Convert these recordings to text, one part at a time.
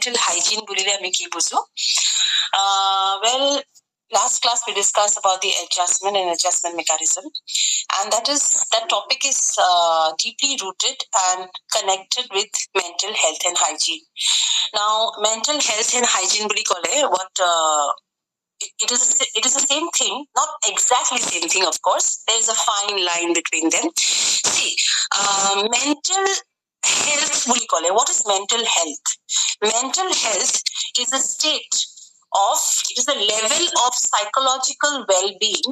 mental hygiene bulile ami ki bujo? Well, last class we discussed about the adjustment and adjustment mechanism, and that topic is deeply rooted and connected with mental health and hygiene. Now, mental health and hygiene buli kole what it is the same thing, not exactly same thing, of course. There is a fine line between them. See, mental health buli kole, what is mental health? Mental health is a state of, it is a level of psychological well-being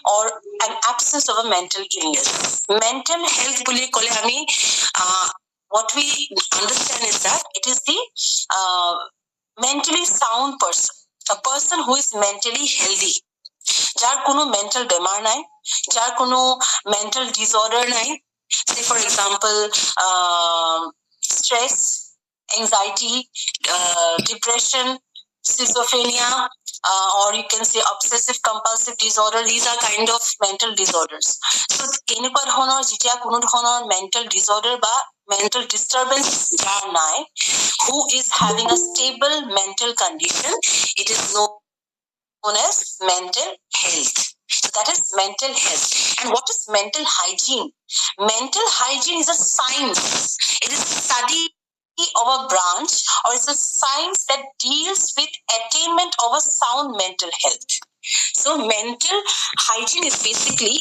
or an absence of a mental illness. Mental health buli kole ami what we understand is that it is the mentally sound person, a person who is mentally healthy, jar kono mental bemar nai, jar kono mental disorder nai. Say for example, stress, anxiety, depression, schizophrenia, or you can say obsessive compulsive disorder. These are kind of mental disorders. So enekwa dhonor jitia kono dhonor mental disorder ba mental disturbance jar nai, who is having a stable mental condition, it is known as mental health. So that is mental health. And what is mental hygiene? Mental hygiene is a science. It is a study of a branch, or it's a science that deals with attainment of a sound mental health. So mental hygiene is basically,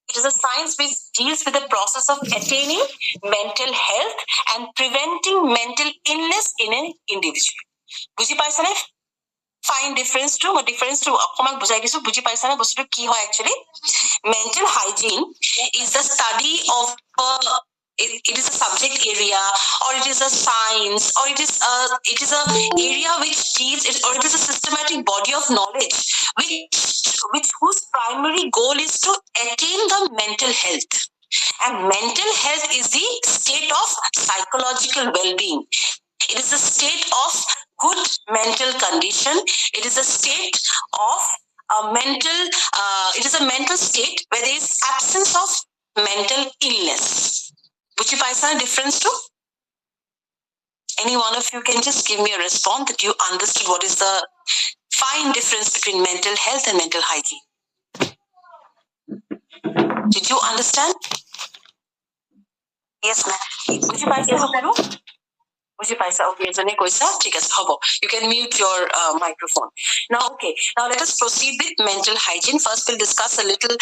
it is a science which deals with the process of attaining mental health and preventing mental illness in an individual. বুজি পাইছা নে? Fine difference to অকমান বুজাই দিছো, বুজি পাইছা নে বস্তুটো কি হয় actually? Mental hygiene is the study of it is a subject area, or it is a science, or it is a area which deals, or it is a systematic body of knowledge which whose primary goal is to attain the mental health. And mental health is the state of psychological well-being. It is a state of good mental condition. It is a state of a mental, it is a mental state where there is absence of mental illness. Buchi paisa difference too? Any one of you can just give me a response that you understood what is the fine difference between mental health and mental hygiene. Did you understand? Yes, ma'am. Buchi paisa hokolo? বুজি পাইছা? Okay, এজনে কৈছা, ঠিক আছে, হ'ব. You can mute your microphone. Now, okay. Now let us proceed with mental hygiene. First, we'll discuss a little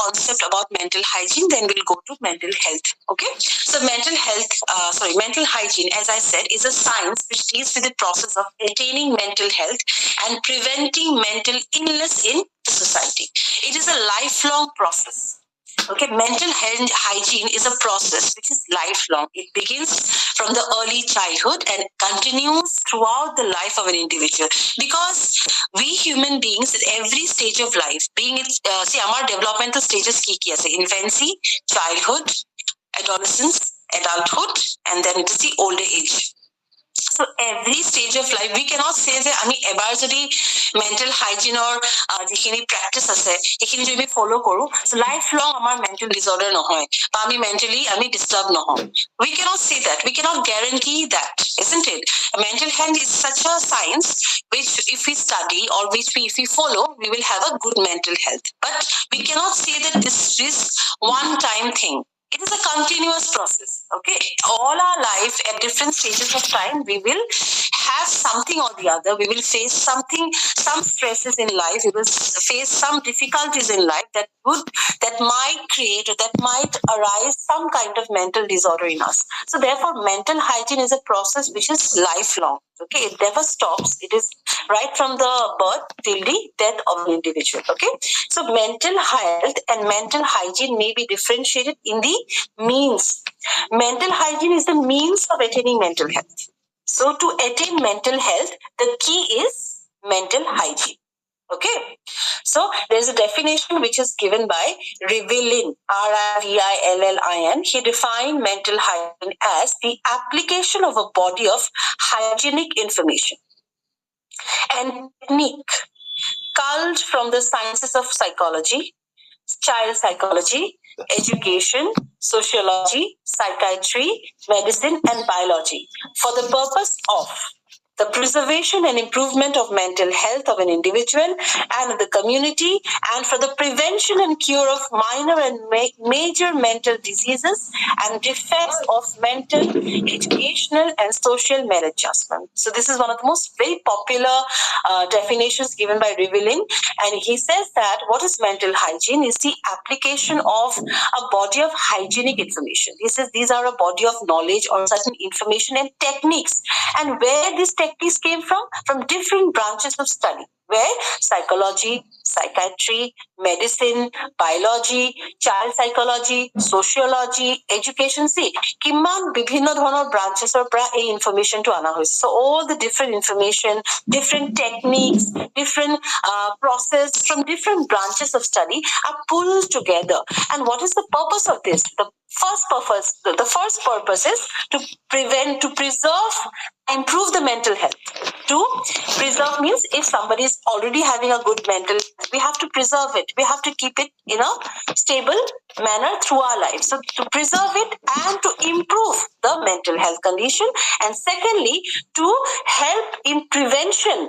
concept about mental hygiene. Then we'll go to mental health. Okay. So mental hygiene, as I said, is a science which deals with the process of attaining mental health and preventing mental illness in the society. It is a lifelong process. Okay, mental health hygiene is a process which is lifelong. It begins from the early childhood and continues throughout the life of an individual. Because we human beings at every stage of life, being it, see, our developmental stages ki ase? Infancy, childhood, adolescence, adulthood, and then it is the older age. So every stage of life, we cannot say that আমি এবাৰ যদি mental hygiene or যিখিনি practice আছে এইখিনি যদি follow কৰো, so lifelong আমাৰ mental disorder নহয় বা আমি mentally disturb নহওঁ. We cannot say that. We cannot guarantee that, isn't it? Mental health is such a science which if we study or if we follow, we will have a good mental health. But we cannot say that this is one-time thing. It is a continuous process. Okay, all our life at different stages of time, we will have something or the other. We will face some stresses in life. We will face some difficulties in life that might create or that might arise some kind of mental disorder in us. So therefore, mental hygiene is a process which is lifelong. Okay, it never stops. It is right from the birth till the death of an individual. Okay, so mental health and mental hygiene may be differentiated in the means. Mental hygiene is the means of attaining mental health. So to attain mental health, the key is mental hygiene. Okay, so there's a definition which is given by Rivillin, Rivillin. He defined mental hygiene as the application of a body of hygienic information and technique culled from the sciences of psychology, child psychology, education, sociology, psychiatry, medicine, and biology for the purpose of the preservation and improvement of mental health of an individual and the community, and for the prevention and cure of minor and major mental diseases and defects of mental, educational, and social maladjustment. So this is one of the most very popular definitions given by Rivelin, and he says that what is mental hygiene is the application of a body of hygienic information. He says these are a body of knowledge or certain information and techniques, and where these techniques came from different branches of study, where psychology, psychiatry, medicine, biology, child psychology, sociology, education. See, কিমান বিভিন্ন ধৰণৰ ব্ৰাঞ্চেছৰ পৰা এই ইনফৰমেশ্যনটো অনা হৈছে. So all the different information, different techniques, different process from different branches of study are pulled together. And what is the purpose of this? The first purpose is to prevent, to preserve, improve the mental health. To preserve means if somebody is already having a good mental, we have to preserve it. We have to keep it in a stable manner through our lives. So to preserve it and to improve the mental health condition. And secondly, to help in prevention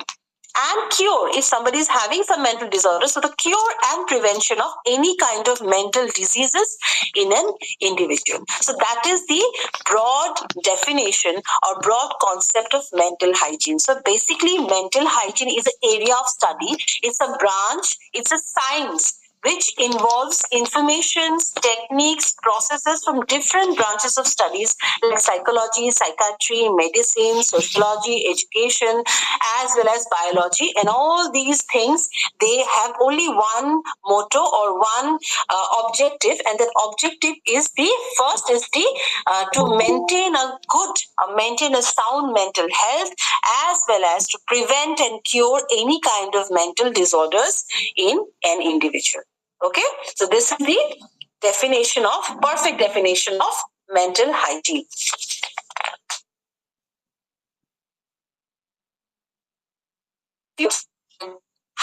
and cure if somebody is having some mental disorder. So the cure and prevention of any kind of mental diseases in an individual. So that is the broad definition or broad concept of mental hygiene. So basically mental hygiene is an area of study. It's a branch, it's a science which involves informations, techniques, processes from different branches of studies like psychology, psychiatry, medicine, sociology, education, as well as biology. And all these things, they have only one motto or one objective, and that objective is the first is the to maintain a sound mental health, as well as to prevent and cure any kind of mental disorders in an individual. Okay, so this is the perfect definition of mental hygiene.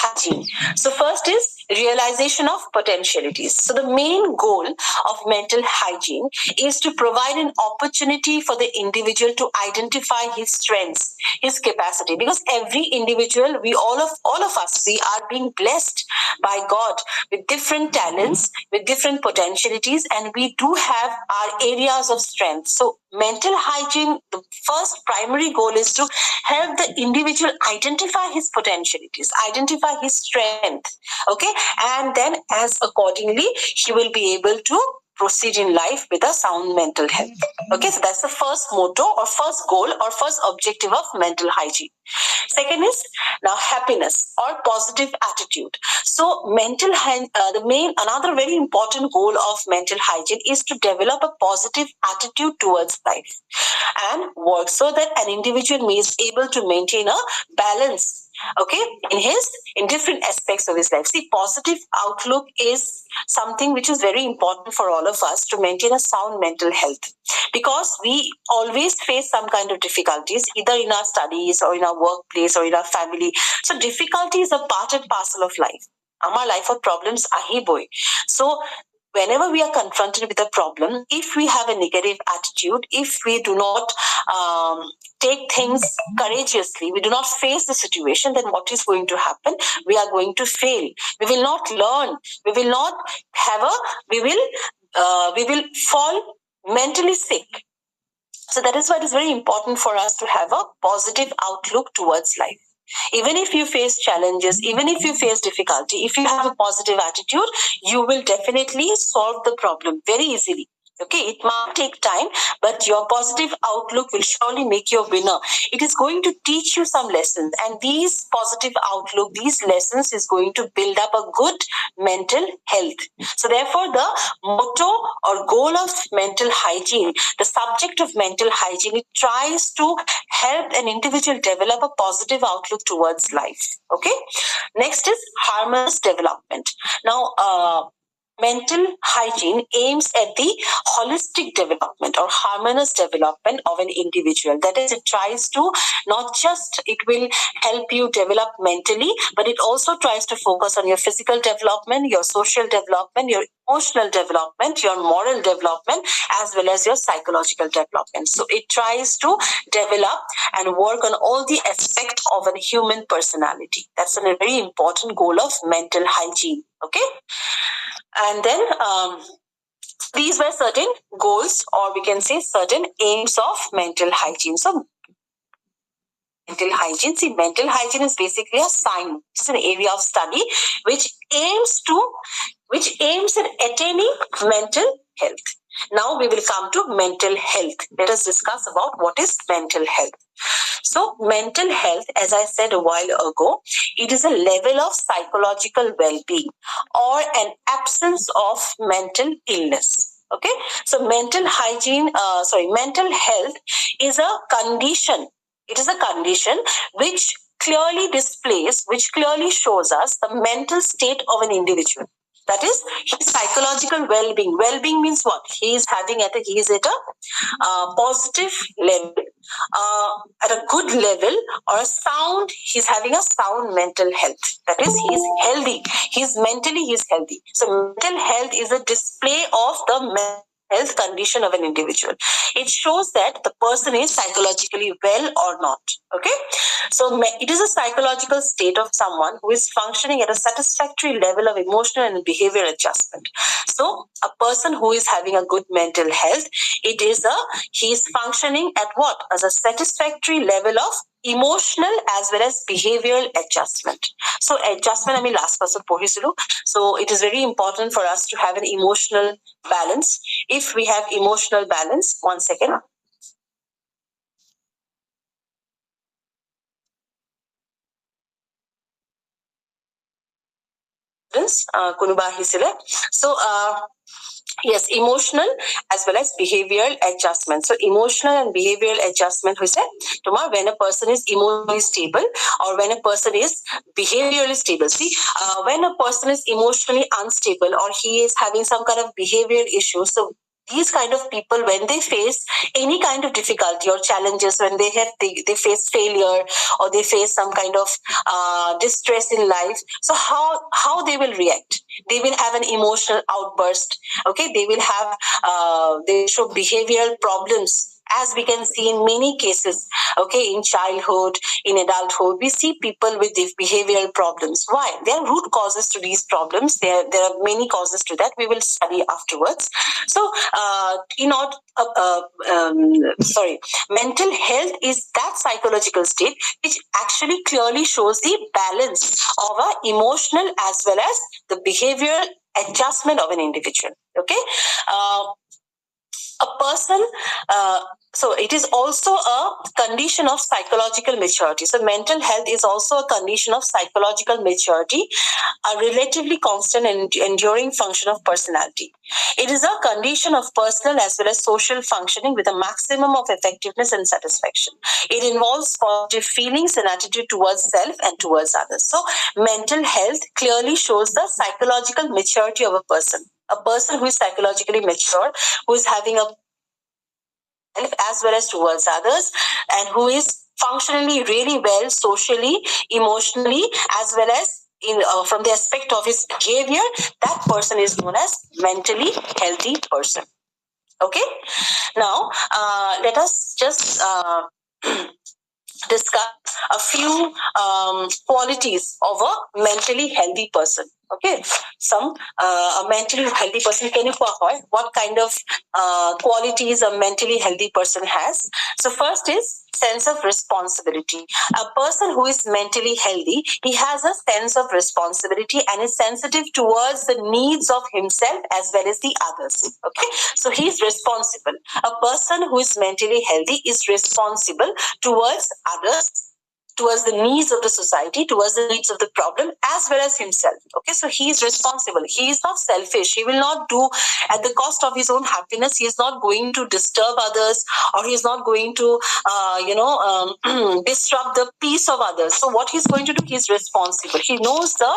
Hygiene. So first is realization of potentialities. So the main goal of mental hygiene is to provide an opportunity for the individual to identify his strengths, his capacity, because every individual, all of us, we are being blessed by God with different talents, with different potentialities, and we do have our areas of strength. So mental hygiene, the first primary goal is to help the individual identify his potentialities, identify his strength, okay, and then as accordingly he will be able to proceed in life with a sound mental health. Okay, so that's the first motto or first goal or first objective of mental hygiene. Second is now happiness or positive attitude. So another very important goal of mental hygiene is to develop a positive attitude towards life and work so that an individual is able to maintain a balance, okay, in different aspects of his life. See, positive outlook is something which is very important for all of us to maintain a sound mental health, because we always face some kind of difficulties either in our studies or in our workplace or in our family. So difficulty is a part and parcel of life. Our life of problems ahiboi. So whenever we are confronted with a problem, if we have a negative attitude, if we do not take things courageously, we do not face the situation, then what is going to happen? We are going to fail. We will not learn. We will not have we will fall mentally sick. So that is why it is very important for us to have a positive outlook towards life. Even if you face challenges, even if you face difficulty, if you have a positive attitude, you will definitely solve the problem very easily. Okay, it might take time, but your positive outlook will surely make you a winner. It is going to teach you some lessons, and these positive outlook, these lessons is going to build up a good mental health. So therefore, the motto or goal of mental hygiene, the subject of mental hygiene, it tries to help an individual develop a positive outlook towards life. Okay, next is harmonious development. Now, mental hygiene aims at the holistic development or harmonious development of an individual. That is, it tries to not just, it will help you develop mentally, but it also tries to focus on your physical development, your social development, your emotional development, your moral development, as well as your psychological development. So it tries to develop and work on all the aspects of a human personality. That's a very important goal of mental hygiene. Okay, and then these were certain goals, or we can say certain aims of mental hygiene. So mental hygiene. See, mental hygiene is basically a science. It's an area of study which aims to which aims at attaining mental health. Now we will come to mental health. Let us discuss about what is mental health. So, mental health, as I said a while ago, it is a level of psychological well-being or an absence of mental illness. Okay, so mental health is a condition. It is a condition which which clearly shows us the mental state of an individual. That is his psychological well-being. Well-being means what? He is at a positive level, at a good level, or a sound. He's having a sound mental health. That is, he's healthy. He's healthy. So mental health is a display of the mental health condition of an individual. It shows that the person is psychologically well or not. Okay, so it is a psychological state of someone who is functioning at a satisfactory level of emotional and behavioral adjustment. So a person who is having a good mental health, he is functioning at what? As a satisfactory level of emotional as well as behavioral adjustment. So adjustment, I mean, last person pohisulu. So it is very important for us to have an emotional balance. If we have emotional balance, one second. কোনোবা আহিছিলে so yes, emotional as well as behavioral adjustment. So emotional and behavioral adjustment hoise tomar when a person is emotionally stable or when a person is behaviorally stable. See, when a person is emotionally unstable or he is having some kind of behavioral issues, so these kind of people, when they face any kind of difficulty or challenges, when they face failure or they face some kind of distress in life, so how they will react? They will have an emotional outburst. Okay, they show behavioral problems, as we can see in many cases. Okay, in childhood, in adulthood, we see people with these behavioral problems. Why? There are root causes to these problems. There are many causes to that. We will study afterwards. So mental health is that psychological state which actually clearly shows the balance of our emotional as well as the behavioral adjustment of an individual. Okay, a person so it is also a condition of psychological maturity. So mental health is also a condition of psychological maturity, a relatively constant and enduring function of personality. It is a condition of personal as well as social functioning with a maximum of effectiveness and satisfaction. It involves positive feelings and attitude towards self and towards others. So mental health clearly shows the psychological maturity of a person. A person who is psychologically mature, who is having a as well as towards others, and who is functionally really well socially, emotionally, as well as from the aspect of his behavior, that person is known as mentally healthy person. Okay, now let us just discuss a few qualities of a mentally healthy person. Okay, a mentally healthy person, can you what kind of qualities a mentally healthy person has? So first is sense of responsibility. A person who is mentally healthy, he has a sense of responsibility and is sensitive towards the needs of himself as well as the others. Okay, so he is responsible. A person who is mentally healthy is responsible towards others, towards the needs of the society, towards the needs of the problem, as well as himself. Okay, so he is responsible. He is not selfish. He will not do at the cost of his own happiness. He is not going to disturb others, or he is not going to, disrupt the peace of others. So what he's going to do, he's responsible. He knows the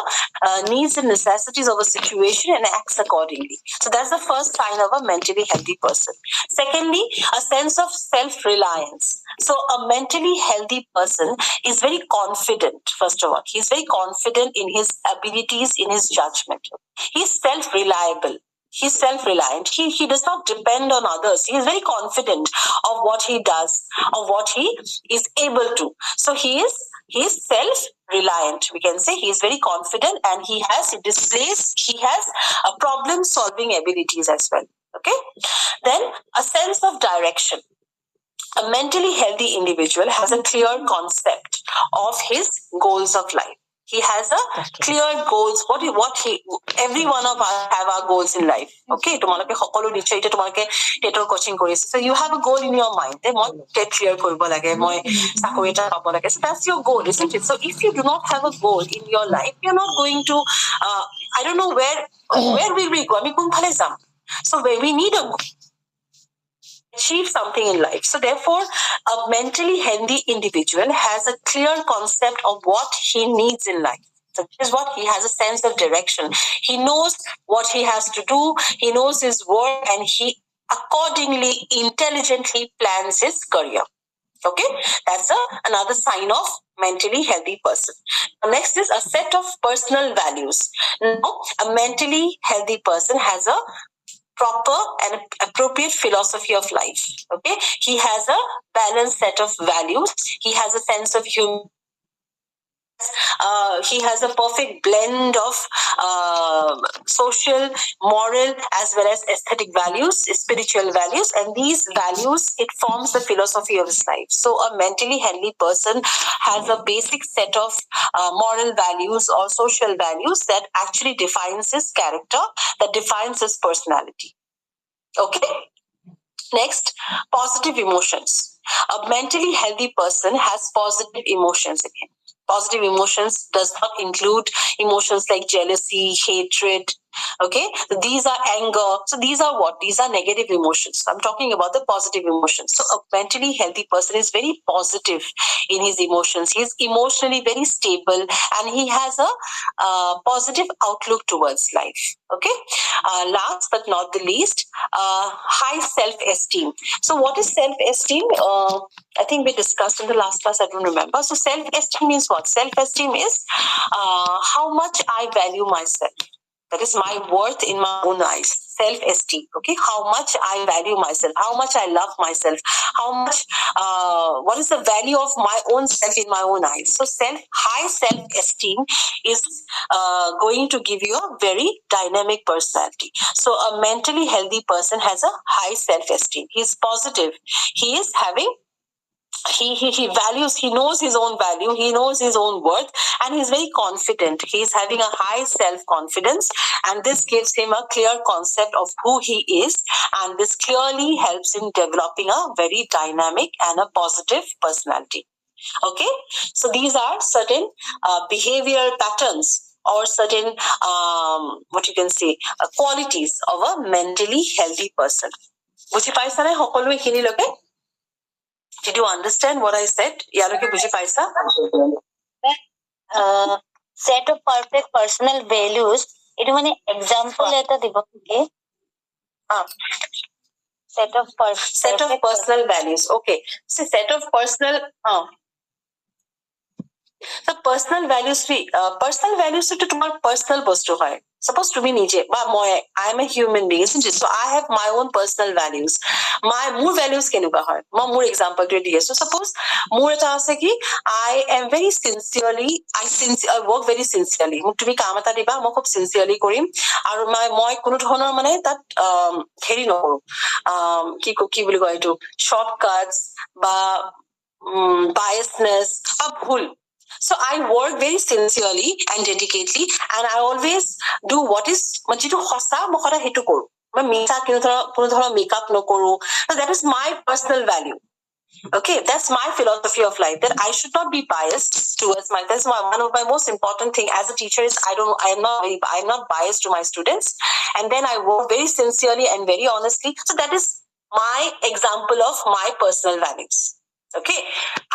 needs and necessities of a situation and acts accordingly. So that's the first sign of a mentally healthy person. Secondly, a sense of self-reliance. So a mentally healthy person is very confident. First of all, he's very confident in his abilities, in his judgment. He's self-reliable. He's self-reliant. He does not depend on others. He is very confident of what he does, of what he is able to. So he is self-reliant. We can say he is very confident, and he has a problem-solving abilities as well. Okay. Then a sense of direction. A mentally healthy individual has a clear concept of his goals of life. He has a clear goals. Every one of us have our goals in life. Okay, তোমালোকে সকলো নিশ্চয় এটা তোমালোকে টেটৰ coaching কৰিছে. So you have a goal in your mind. মই TET clear কৰিব লাগে, মই চাকৰি এটা পাব লাগে. So that's your goal, isn't it? So if you do not have a goal in your life, you're not going to. I don't know where will we go. আমি কোনফালে যাম? So we need a achieve something in life. So therefore, a mentally healthy individual has a clear concept of what he needs in life. So this is what he has a sense of direction. He knows what he has to do. He knows his work, and he accordingly, intelligently plans his career. Okay, that's another sign of mentally healthy person. Next is a set of personal values. Now, a mentally healthy person has a proper and appropriate philosophy of life. Okay, he has a balanced set of values. He has a sense of humor. He has a perfect blend of social, moral, as well as aesthetic values, spiritual values, and these values, it forms the philosophy of his life. So a mentally healthy person has a basic set of moral values or social values that actually defines his character, that defines his personality. Okay. Next, positive emotions. A mentally healthy person has positive emotions in him. Positive emotions does not include emotions like jealousy, hatred. Okay, so these are anger. So these are what? These are negative emotions. I'm talking about the positive emotions. So a mentally healthy person is very positive in his emotions. He is emotionally very stable, and he has a positive outlook towards life. Okay. Last but not the least, high self-esteem. So what is self-esteem? I think we discussed in the last class. I don't remember. So self-esteem means what? Self-esteem is how much I value myself. That is my worth in my own eyes. Self-esteem. Okay, how much I value myself, how much I love myself, how much. What is the value of my own self in my own eyes? So high self-esteem is going to give you a very dynamic personality. So a mentally healthy person has a high self-esteem. He is positive. He is having. He values, he knows his own value, he knows his own worth, and he's very confident. He's having a high self-confidence, and this gives him a clear concept of who he is, and this clearly helps in developing a very dynamic and a positive personality. Okay, so these are certain behavioral patterns or certain what you can say qualities of a mentally healthy person. বুজি পাইছা নে সকলোৱে খিনিলৈকে? Did you understand what I said? ইয়ালৈকে বুজি পাইছা? Set of perfect personal values. এটা মানে example এটা দিব কি? Set of personal values. Okay. So set of personal the personal values to তোমার personal বস্তু হয়. Suppose to be নিজে বা মই I am a human being, isn't it? So I have my own personal values. মোৰ values কেনেকুৱা হয়? মই মোৰ example টো দি আছো. Suppose মোৰ এটা আছে কি I am very sincerely I work very sincerely. মোক তুমি কাম এটা দিবা মই খুব sincerely কৰিম আৰু মই কোনো ধৰণৰ মানে তাত হেৰি নকৰো কি বুলি কয় এইটো shortcuts বা biasness বা ভুল. So I work very sincerely and dedicatedly, and I always do what is যিটো সঁচা মই সদায় সেইটো কৰো. মই মিছা কোনো ধৰণৰ মেকআপ নকৰো. So that is my personal value. Okay, that's my philosophy of life, that I should not be biased towards that's one of my most important thing as a teacher is I'm not biased to my students, and then I work very sincerely and very honestly. So that is my example of my personal values. Okay,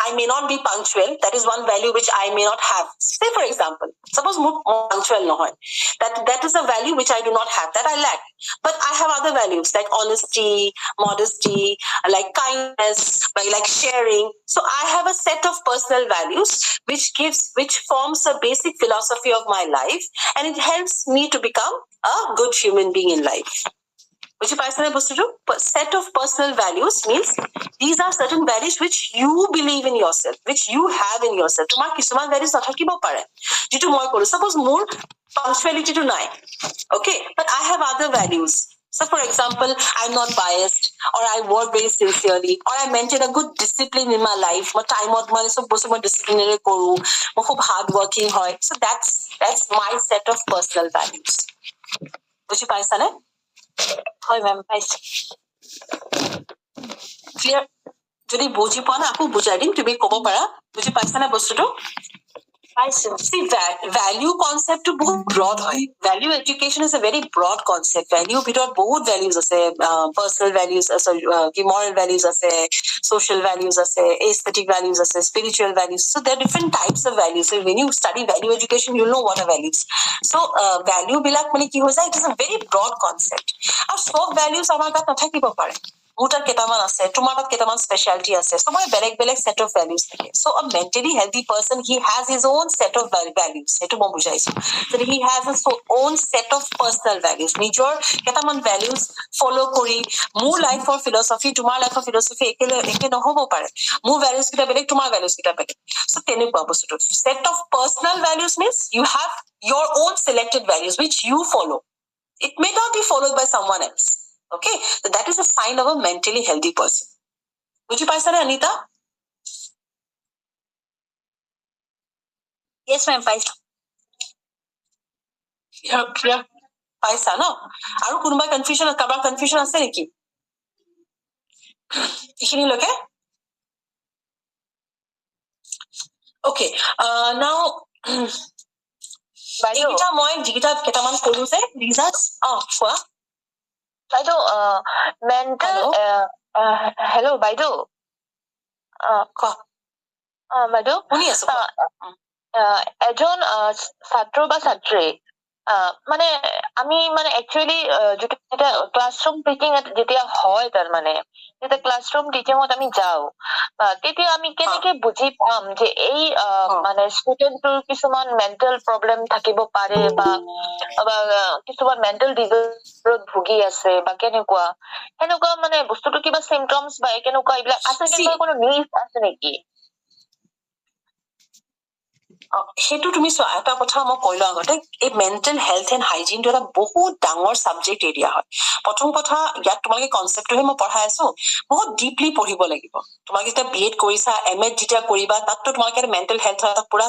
I may not be punctual. That is one value which I may not have. Say for example, suppose punctual nohoy. That is a value which I do not have, that I lack. But I have other values like honesty, modesty, like kindness, like sharing. So I have a set of personal values which forms a basic philosophy of my life, and it helps me to become a good human being in life. বুজি পাইছানে বস্তুটো set of personal values means these are certain values which you believe in yourself which you have in yourself তোমাৰ কিছুমান values নাথাকিব পাৰে যেটো মই কৰো suppose মোৰ punctuality to নাই okay but I have other values so for example I'm not biased or I work very sincerely or I maintain a good discipline in my life মই টাইমত মানে সব বস্তু মই ডিসিপ্লিনেৰে কৰো মই খুব হার্ড ওয়ার্কিং হয় so that's my set of personal values বুজি পাইছানে হয় মেম পাইছো ক্লিয়াৰ যদি বুজি পোৱা না আকৌ বুজাই দিম তুমি ক'ব পাৰা বুজি পাইছা না বস্তুটো পাইছো see value concept to বহুত broad হয় value education is a very broad concept value ভিতৰত বহুত values আছে personal values কি moral values আছে social values আছে aesthetic values আছে spiritual values so there are different types of values so when you study value education you know what are values so value বিলাক মানে কি হৈ যায় it is a very broad concept আৰু সব values আমাৰ তাত নাথাকিব পাৰে মোৰ তাত কেইটামান আছে তোমাৰ তাত কেইটামান স্পেচিয়ালিটি আছে সবৰে বেলেগ বেলেগ set of values থাকে so a mentally healthy person he has his own set of values সেইটো মই বুজাইছো so he has his own set of personal values নিজৰ কেইটামান values follow কৰি মোৰ লাইফৰ philosophy তোমাৰ লাইফৰ philosophy একে নহব পাৰে মোৰ values কিটা বেলেগ তোমাৰ values কিটা বেলেগ so তেনেকুৱা বস্তুটো set of personal values means you have your own selected values which you follow it may not be followed by someone else okay so that is a sign of a mentally healthy person বুজি পাইছানে Anita yes ma'am পাইছো clear পাইছা ন আৰু কোনোবা confusion কাৰোবাৰ confusion আছে নেকি এইখিনিলৈকে okay now এইকেইটা মই যিকেইটা কেইটামান কলো যে ৰিজাল্ট কোৱা বাইদেউ মেণ্টেল হেল্ল' বাইদেউ কোৱা বাইদেউ শুনি আছো এজন ছাত্ৰ বা ছাত্ৰী মানে আমি মানে একচুৱেলি যেতিয়া ক্লাছৰুম টিচিং যেতিয়া হয় তাৰমানে যেতিয়া ক্লাছৰুম টিচিঙত আমি যাওঁ তেতিয়া আমি কেনেকে বুজি পাম যে এই মানে ষ্টুডেণ্টটোৰ কিছুমান মেণ্টেল প্ৰব্লেম থাকিব পাৰে বা কিছুমান মেণ্টেল ডিজৰ্ডাৰত ভুগি আছে বা কেনেকুৱা সেনেকুৱা মানে বস্তুটো কিবা চিমটমছ বা কেনেকুৱা এইবিলাক আছে কেনেকুৱা কোনো নিউজ আছে নেকি সেইটো তুমি চোৱা এটা কথা মই কৈলো আগতে এই মেণ্টেল হেল্থ এণ্ড হাইজিনটো এটা বহুত ডাঙৰ চাবজেক্ট এৰিয়া হয় প্ৰথম কথা ইয়াত তোমালোকে কনচেপ্টটোহে মই পঢ়াই আছো বহুত ডিপলি পঢ়িব লাগিব তোমালোকে যেতিয়া বি এড কৰিছা এম এড যেতিয়া কৰিবা তাততো তোমালোকে মেণ্টেল হেল্থ এটা পুৰা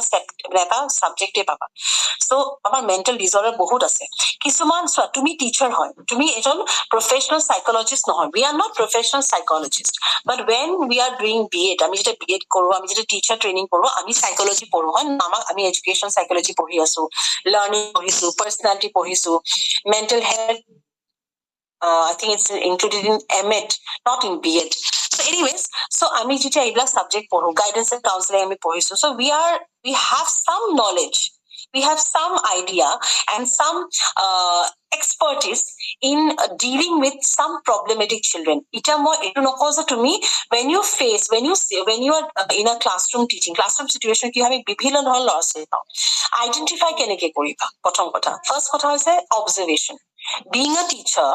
এটা চাবজেক্টে পাবা চ' আমাৰ মেণ্টেল ডিজৰ্ডাৰ বহুত আছে কিছুমান চোৱা তুমি টিচাৰ হয় তুমি এজন প্ৰফেচনেল সাইকলজিষ্ট নহয় we are not professional psychologist but when we are doing B Ed আমি যেতিয়া বি এড কৰো আমি যেতিয়া টিচাৰ ট্ৰেইনিং কৰো আমি সাইকলজি পঢ়ো হয় আমি এডুকেশ্যন সাইকলজি পঢ়ি আছো লাৰ্নিং পঢ়িছো পাৰ্চনেলিটি পঢ়িছো mental health I think it's included in MEd, not in BEd. So anyways, so আমি যেতিয়া এইবিলাক subject পঢ়ো guidance and counseling আমি পঢ়িছো so we have some knowledge we have some idea and some expertise in dealing with some problematic children এটা মই এটো নকওঁ যে তুমি when you are in a classroom teaching classroom situation কি আমি বিভিন্ন ধৰণৰ ল'ৰা ছোৱালী পাওঁ identify কেনেকে কৰিবা প্ৰথম কথা first কথা হৈছে observation being a teacher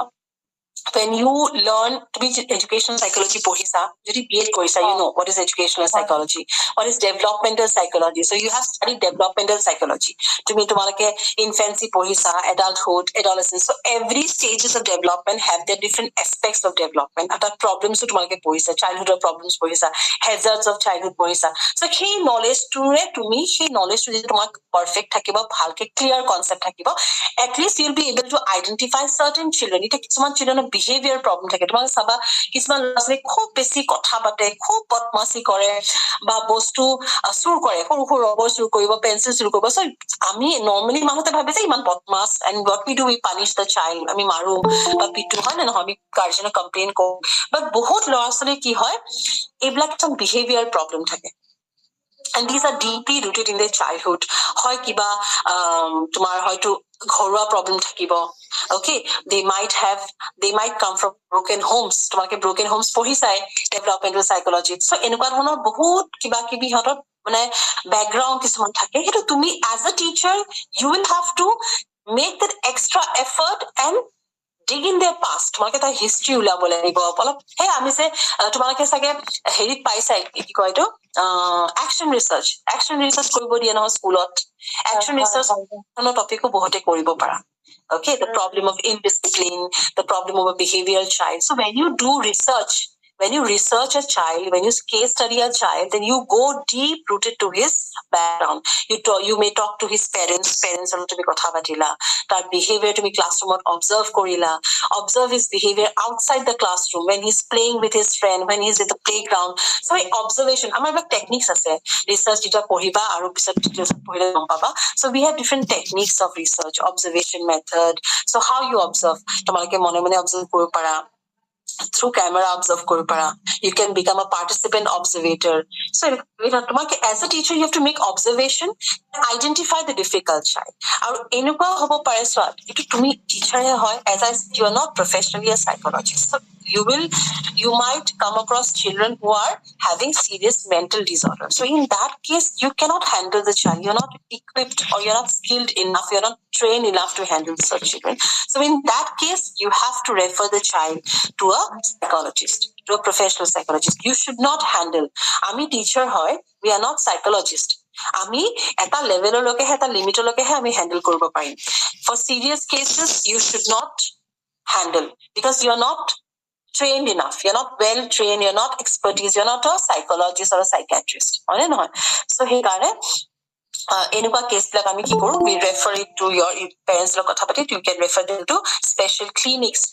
when you learn to be educational psychology পঢ়িছা যদি BEd কৰিছা you know what is educational psychology what is developmental psychology so you have studied developmental psychology তুমি তোমালোকে infancy পঢ়িছা adulthood adolescence so every stages of development have their different aspects of development এটা problems তোমালোকে পঢ়িছা childhood problems পঢ়িছা hazards of childhood পঢ়িছা so সেই knowledge টোৰে তুমি সেই knowledge টো যদি তোমাক perfect থাকিব ভালকে clear concept থাকিব at least you'll be able to identify certain children এটা কিছুমান children behavior problem থাকে তোমাক চাবা কিছুমান ল'ৰা খুব বেছি কথা পাতে খুব বদমাছি কৰে বা বস্তু চুৰ কৰে সৰু সৰু ৰবৰ চুৰ কৰিব পেন্সিল চুৰ কৰিব so আমি নৰ্মালি মানুহতে ভাবে যে ইমান বদমাছ and what we do we punish the child আমি মাৰো বা পিটো হয় নে নহয় আমি গাৰ্জেনক কমপ্লেইন কৰো বাট বহুত ল'ৰা ছোৱালী কি হয় এইবিলাক এটা behavior problem থাকে and these are deeply rooted in their childhood হয় কিবা তোমাৰ হয়তো ঘৰুৱা problem থাকিব okay they might come from broken homes তোমাকে broken homes পঢ়িছাই developmental psychology so এনেকুৱা ধৰণৰ বহুত কিবা কিবি হতৰ মানে background কিছুমান থাকে সেইটো তুমি as a teacher you will have to make that extra effort and dig in their past, তোমালোকে তাৰ হিষ্ট্ৰী ওলাব লাগিব অলপ। সেই আমি যে তোমালোকে চাগে হেৰিত পাইছা কি কয় এইটো একশ্যন ৰিচাৰ্চ কৰিব দিয়ে নহয় স্কুলত। একশ্যন ৰিচাৰ্চ টপিকো বহুতে কৰিব পাৰা। Okay, the problem of indiscipline, the problem of a behavioral child. So when you do research, when you research a child, when you case study a child, then you go deep rooted to his background. You may talk to his parents along to be kotha patila, tar behavior to be classroom observe korila, observe his behavior outside the classroom when he's playing with his friend, when he's at the playground. So observation amar ba techniques ase research dita poriba aru pisat pohile gom paba. So we have different techniques of research, observation method. So how you observe, tomalake mone mone observe koribo para, through camera observe koribo para, you can become a participant observator. So as a teacher you have to make observation, identify the difficult child. Aru enukwa hobo pare swa etu tumi teacher hoy, as I said, you are not professionally a psychologist. So you might come across children who are having serious mental disorder. So in that case you cannot handle the child, you're not equipped or you're not skilled enough, you're not trained enough to handle such children. So in that case you have to refer the child to a psychologist, to a professional psychologist. You should not handle, ami teacher hoy, we are not psychologist. আমি এটা লেভেললৈকে এটা লিমিটলৈকেহে আমি handle কৰিব পাৰিম। For serious cases you should not handle because you are not trained enough, you're not well trained, you're not expertise, you're not a psychologist or a psychiatrist. হয় নহয়? So সেইকাৰণে এনেকুৱা কেছ বিলাক আমি কি কৰো, we refer it to your parents লগত কথা পাতি, you can refer them to special clinics,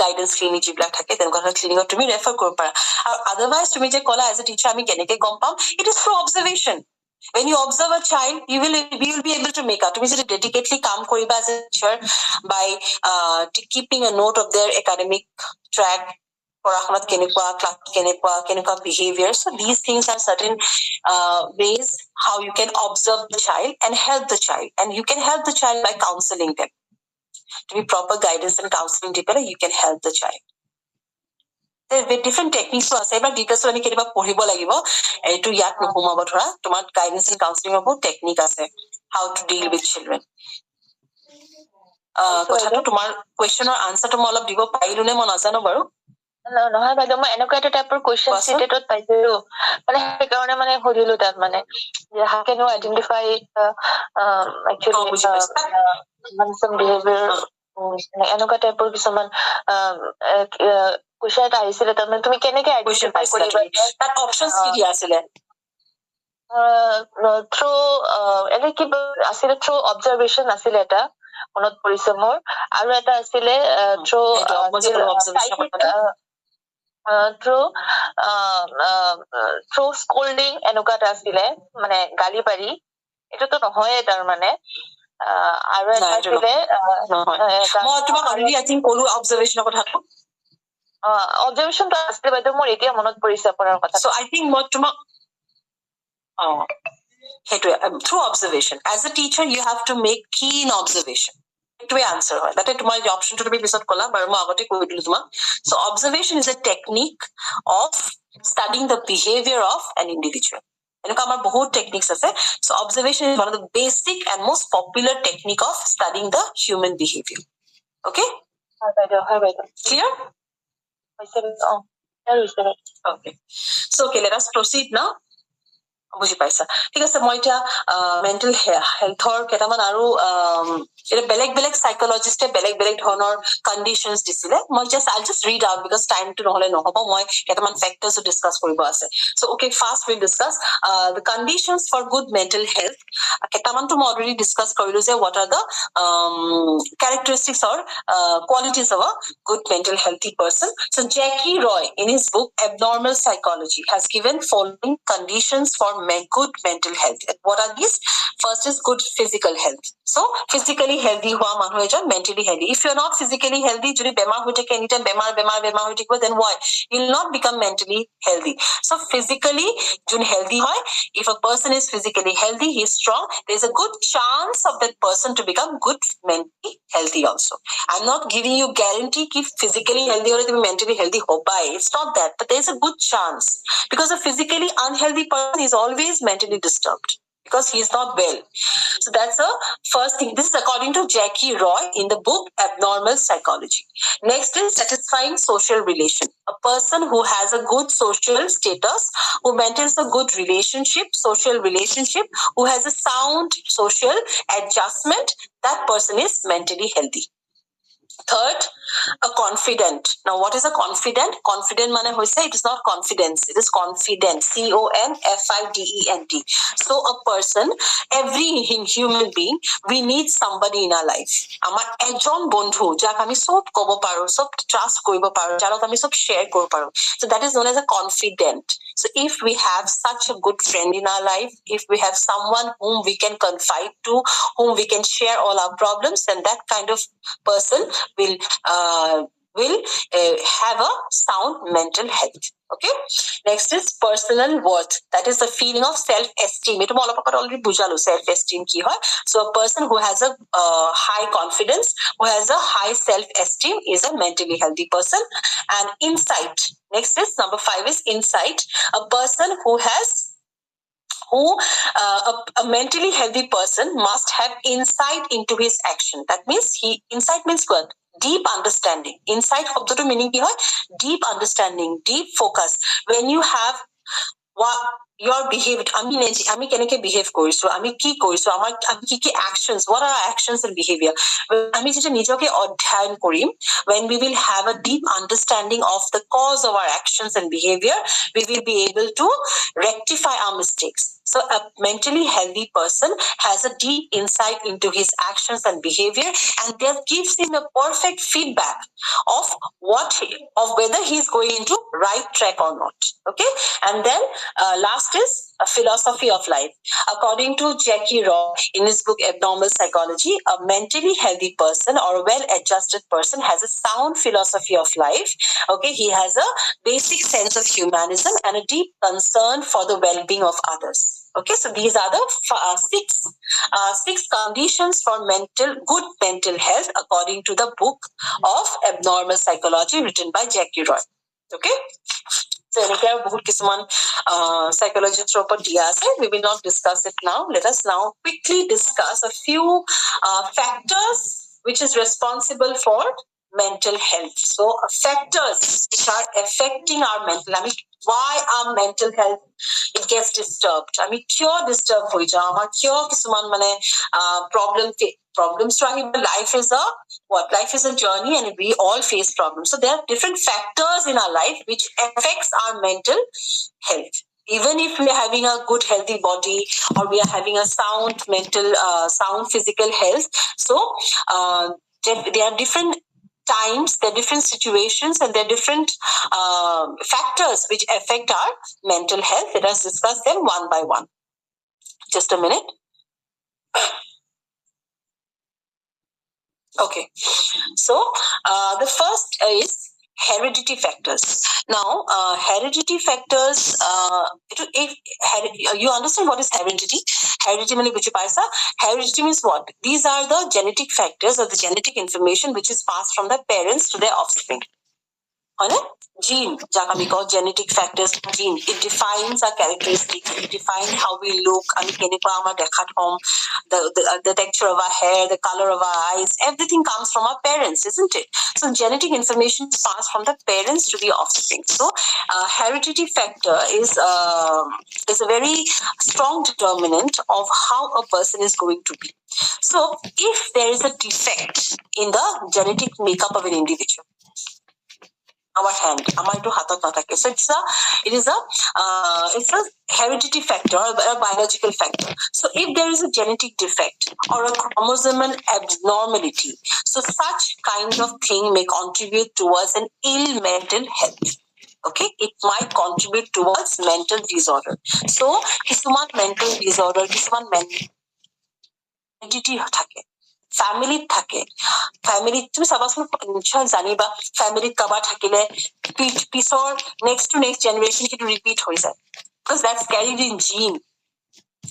guidance clinic যিবিলাক থাকে তেনেকুৱা ক্লিনিকত তুমি ৰেফাৰ কৰিব পাৰা। আৰু আদাৰৱাইজ তুমি যে ক'লা এজ এ টিচাৰ আমি কেনেকে গম পাম, it is through observation. When you observe a child, we will be able to make out. তুমি যদি dedicatedly কাম কৰিবা as a teacher by keeping a note of their academic track, পঢ়া-শুনাত কেনেকুৱা, class কেনেকুৱা behavior. So these things are certain ways how you can observe the child and help the child. And you can help the child by counseling them. To be proper guidance and counseling deeper, you can help the child. There are different techniques to say, but details to any ketiba পঢ়িব লাগিব এটো ইয়াত নহুমাব ধৰা তোমাৰ guidance and counseling of technique আছে how to deal with children. কথাটো তোমাৰ question or answer to মই অলপ দিব পাৰিলো নে মই নাজানো বাৰু। নহয় বাইদেউ, মই এনেকুৱা এটা টাইপৰ কুৱেশ্যন চিটেটত পাইছিলো, মানে সেইকাৰণে মানে সুধিলো তাত মানে how can you identify actually some behavior, এনেকুৱা টাইপৰ কিছুমান কুৱেশ্যন এটা আহিছিলে, তাৰমানে তুমি কেনেকে আইডেন্টিফাই কৰিবা তাত অপচনছ কি দিয়া আছিলে? থ্ৰু এনে কিবা আছিলে, থ্ৰু অবজাৰভেশ্যন আছিলে এটা মনত পৰিছে মোৰ, আৰু এটা আছিলে থ্ৰু থ্ৰু স্কল্ডিং, এনেকুৱা এটা আছিলে মানে গালি পাৰি, এইটোতো নহয়ে তাৰমানে। আৰু এটা আছিলে অবজাৰভেশ্যনটো আছিলে বাইদেউ, মোৰ এতিয়া মনত পৰিছে আপোনাৰ কথা। So I think মই তোমাক through observation, as a teacher you have to make keen observation. To answer হয় তাতে তোমাৰ যে অপশনটো তুমি পিছত কলা বাৰু মই আগতে কৈ দিলো তোমাক। So observation is a technique of studying the behavior of an individual. এনেকুৱা আমাৰ বহুত টেকনিক্স আছে। So observation is one of the basic and most popular technique of studying the human behavior. Okay? Clear? Okay. So okay, let us proceed now. বুজি পাইছা? ঠিক আছে, মই এতিয়া মেণ্টেল হেলথৰ কেইটামান আৰু এটা বেলেগ বেলেগ সাইকোলজিষ্টে বেলেগ বেলেগ ধৰণৰ কণ্ডিশ্যনছ দিছিলে। মই I'll just read out because time to নহলে নহব, মই কেইটামান ফেক্টৰ্ছ ডিসকাস কৰিব আছে। So okay, first we'll discuss the conditions for good mental health. কেইটামানটো মই already discuss কৰিলো যে what are the characteristics or qualities of a good mental healthy person. So Jackie Roy in his book Abnormal Psychology has given following conditions for good mental health. What are these? First is good physical health. So physically healthy hua manu ejon mentally healthy. If you're not physically healthy, jodi bemar hoite ke anytime bemar hoite ko, then why you will not become mentally healthy. So physically jun healthy hoy, if a person is physically healthy, he is strong, there is a good chance of that person to become good mentally healthy also. I'm not giving you guarantee ki physically healthy or mentally healthy hobai. It's not that, but there is a good chance because a physically unhealthy person is always mentally disturbed. because he is not well. So that's the first thing. This is according to Jackie Roy in the book Abnormal Psychology. Next is satisfying social relation. A person who has a good social status, who maintains a good relationship, social relationship, who has a sound social adjustment, that person is mentally healthy. Third, a confident. Now, what is a confident? Confident mane hoise, it is not confidence, it is confidence. CONFIDENT. So, a person, every human being, we need somebody in our life. Amar ejon bondhu, jak ami sob kobo paro, sob trust koibo paro, jarot ami sob share koibo paro. So, that is known as a confident. So, if we have such a good friend in our life, if we have someone whom we can confide to, whom we can share all our problems, then that kind of person will have a sound mental health. Okay. Next is personal worth. That is the feeling of self-esteem. It already bujalo self-esteem ki hoy. So a person who has a high confidence, who has a high self-esteem, is a mentally healthy person. And insight. Next is number 5 is insight. A person who has a mentally healthy person must have insight into his action. That means insight means what? Deep understanding. Insight শব্দটো meaning কি হয়? Deep understanding, deep focus. When you have what your behavior, আমি কেনেকে behave কৰিছো, আমি কি কৰিছো, আমি কি actions, what are our actions and behavior. আমি যেটা নিজকে অধ্যয়ন কৰিম, when we will have a deep understanding of the cause of our actions and behavior, we will be able to rectify our mistakes. So a mentally healthy person has a deep insight into his actions and behavior, and that gives him a perfect feedback of whether he is going into right track or not. Okay. And then last is a philosophy of life. According to Jackie Roy in his book Abnormal Psychology, a mentally healthy person or a well-adjusted person has a sound philosophy of life. Okay, he has a basic sense of humanism and a deep concern for the well-being of others. Okay, so these are the six conditions for good mental health according to the book of Abnormal Psychology written by Jackie Roy. Okay. So, psychologists we will not discuss it now. Let us now quickly discuss a few factors which is responsible for mental health. So, factors which are affecting our mental. I mean, why our mental health it gets disturbed. I mean, cure disturb hoi jao. Amar cure kisuman mane problems to life is a what? Life is a journey, and we all face problems. So there are different factors in our life which affects our mental health. Even if we are having a good healthy body or we are having a sound mental, sound physical health, so there are different times, there are different situations, and there are different factors which affect our mental health. Let us discuss them one by one. Just a minute. Okay, so the first is heredity factors. Now, heredity factors, if you understand what is heredity? Heredity means which paisa? Heredity means what? These are the genetic factors or the genetic information which is passed from the parents to their offspring. Gene, we call genetic factors, gene. It defines our characteristics. It defines how we look. The texture of our hair, the color of our eyes, everything comes from our parents, isn't it? So genetic information is passed from the parents to the offspring. So heredity factor is a very strong determinant of how a person is going to be. So if there is a defect in the genetic makeup of an individual, our hand, so it's a heredity factor or a biological factor. So if there is a genetic defect or a chromosomal abnormality, so such kind of thing may contribute towards an ill mental health. Okay, it might contribute towards mental disorder. So কিছুমান mental disorder, কিছুমান entity থাকে, family থাকে, family তুমি চাবাচোন নিশ্চয় জানিবা ফ্যামিলিত কাৰোবাৰ থাকিলে পিছৰ next to next generation কিন্তু repeat হৈ যায়, because that's carried in gene.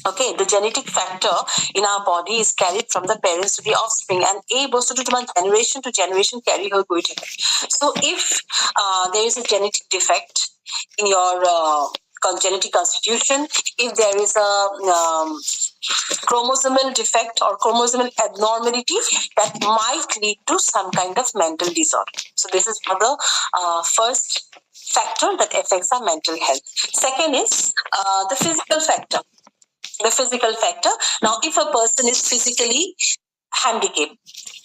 Okay, the genetic factor in our body is carried from the parents to the offspring, and এই বস্তুটো তোমাৰ generation to generation carry হৈ গৈ থাকে. So if there is a genetic defect in your genetic constitution, if there is a chromosomal defect or chromosomal abnormality that might lead to some kind of mental disorder. So this is the first factor that affects our mental health. Second is the physical factor. The physical factor. Now, if a person is physically handicapped,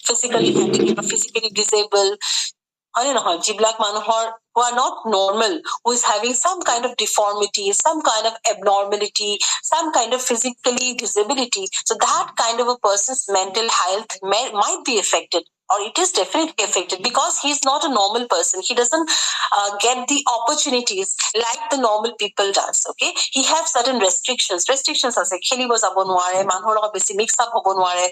or physically disabled, যিবিলাক মানুহৰ who are not normal, who is having some kind of deformity, some kind of abnormality, some kind of physically disability, so that kind of a person's mental health might be affected, or it is definitely affected, because he's not a normal person. He doesn't get the opportunities like the normal people does. Okay, he has certain restrictions আছে, খেলিব যাব নোৱাৰে, মানুহৰ লগত বেছি mix up হ'ব নোৱাৰে,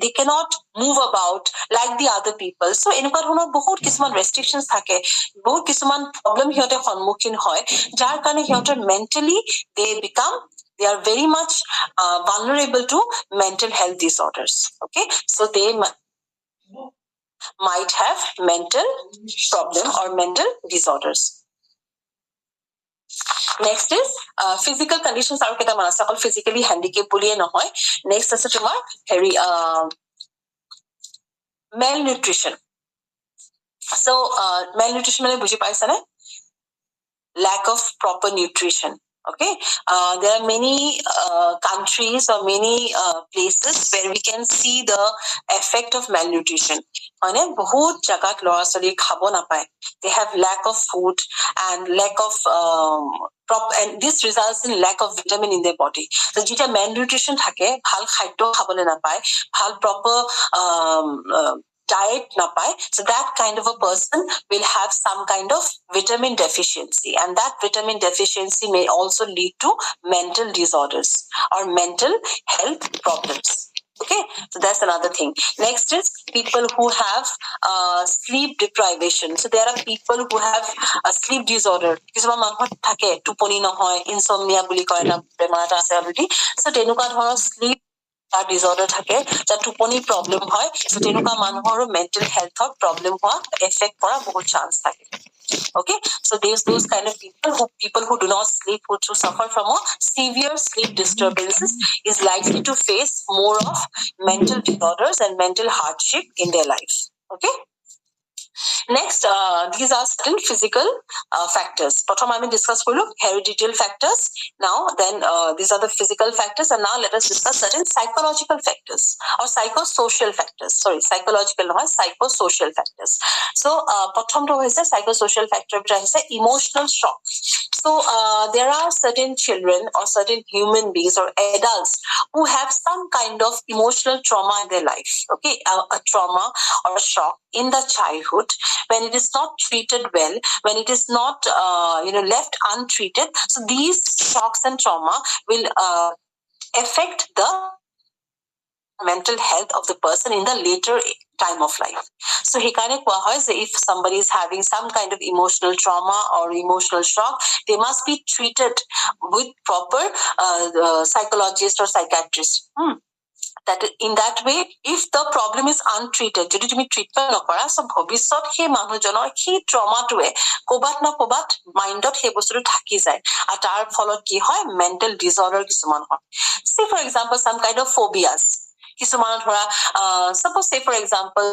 they cannot move about like the other people. So এনেকুৱা ধৰণৰ বহুত কিছুমান restrictions থাকে, বহুত কিছুমান problem সিহঁতে সন্মুখীন হয়, যাৰ কাৰণে সিহঁতৰ mentally they are very much vulnerable to mental health disorders. Okay, so they might have mental problem or mental disorders. Next is physical conditions আৰু কেইটামান আছে, অকল physically handicapped বুলিয়ে নহয়. Next আছে তোমাৰ malnutrition. So malnutrition মানে বুজি পাইছানে? Lack of proper nutrition. Okay, there are many countries or many places where we can see the effect of malnutrition. বহুত জাগাত ল'ৰা ছোৱালী খাব নাপায়. They have lack of food and lack of and this results in lack of vitamin in their body. So যেতিয়া malnutrition থাকে, ভাল খাদ্য খাবলৈ নাপায়, ভাল proper diet napai, so that kind of a person will have some kind of vitamin deficiency, and that vitamin deficiency may also lead to mental disorders or mental health problems. Okay, so that's another thing. Next is people who have sleep deprivation. So there are people who have a sleep disorder. কিছুমান মানুহৰ থাকে টোপনি নহয়, insomnia বুলি কয় এটা বেমাৰ এটা আছে already. So তেনেকুৱা ধৰণৰ sleep disorder থাকে, যাৰ টোপনি problem হয়, so তেনেকুৱা মানুহৰো mental health problem হোৱা affect কৰা বহুত chance থাকে. Okay, so there's those kind of people who do not sleep, who suffer from a severe sleep disturbances, is likely to face more of mental disorders and mental hardship in their life. Okay, next these are certain physical factors. Pratham I discuss hereditary factors. Now then these are the physical factors, and now let us discuss certain psychological factors or psychosocial factors. Sorry, psychological or psychosocial factors. So pratham to hoise psychosocial factor hoise emotional shock. So there are certain children or certain human beings or adults who have some kind of emotional trauma in their life. Okay, a trauma or a shock in the childhood, when it is not treated well, when it is not left untreated. So these shocks and trauma will affect the mental health of the person in the later time of life. So hekane koa hoy je if somebody is having some kind of emotional trauma or emotional shock, they must be treated with proper psychologist or psychiatrist. That in that way, if the problem is untreated, যদি তুমি treatment নকৰা, so ভৱিষ্যত সেই মানুহজনৰ সেই ট্ৰমাটোৱে ক'বাত না ক'বাত মাইণ্ডত সেই বস্তুটো থাকি যায়, আৰু তাৰ ফলত কি হয়, মেণ্টেল ডিজৰ্ডাৰ কিছুমান হয়. Say for example some kind of phobias. কিছুমানৰ ধৰা suppose say for example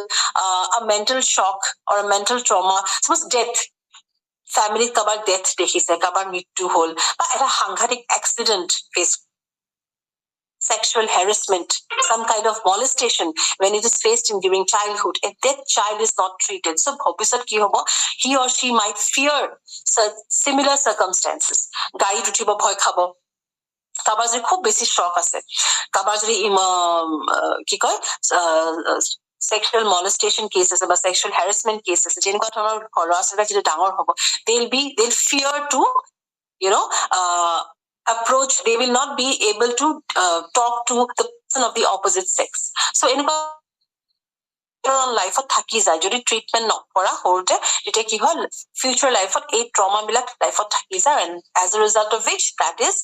a mental shock or a mental trauma, suppose death. Family কাবাৰ death দেখিছে, কাবাৰ মৃত্যু হল, বা এটা সাংঘাতিক accident face, sexual harassment, some kind of molestation when it is faced in during childhood, if that child is not treated, so bhavishyot ki hobo, he or she might fear similar circumstances. Gari uthibo bhoy khabo, kabar jodi khub beshi shock ase, kabar jodi ki koy sexual molestation cases or sexual harassment cases, jenukwa thoronor lora chora jodi dangor hobo, they'll fear to approach, they will not be able to talk to the person of the opposite sex. So in life thaki jay jodi treatment nokora horte jete ki hol future life ei trauma bilak life thaki jay, and as a result of which that is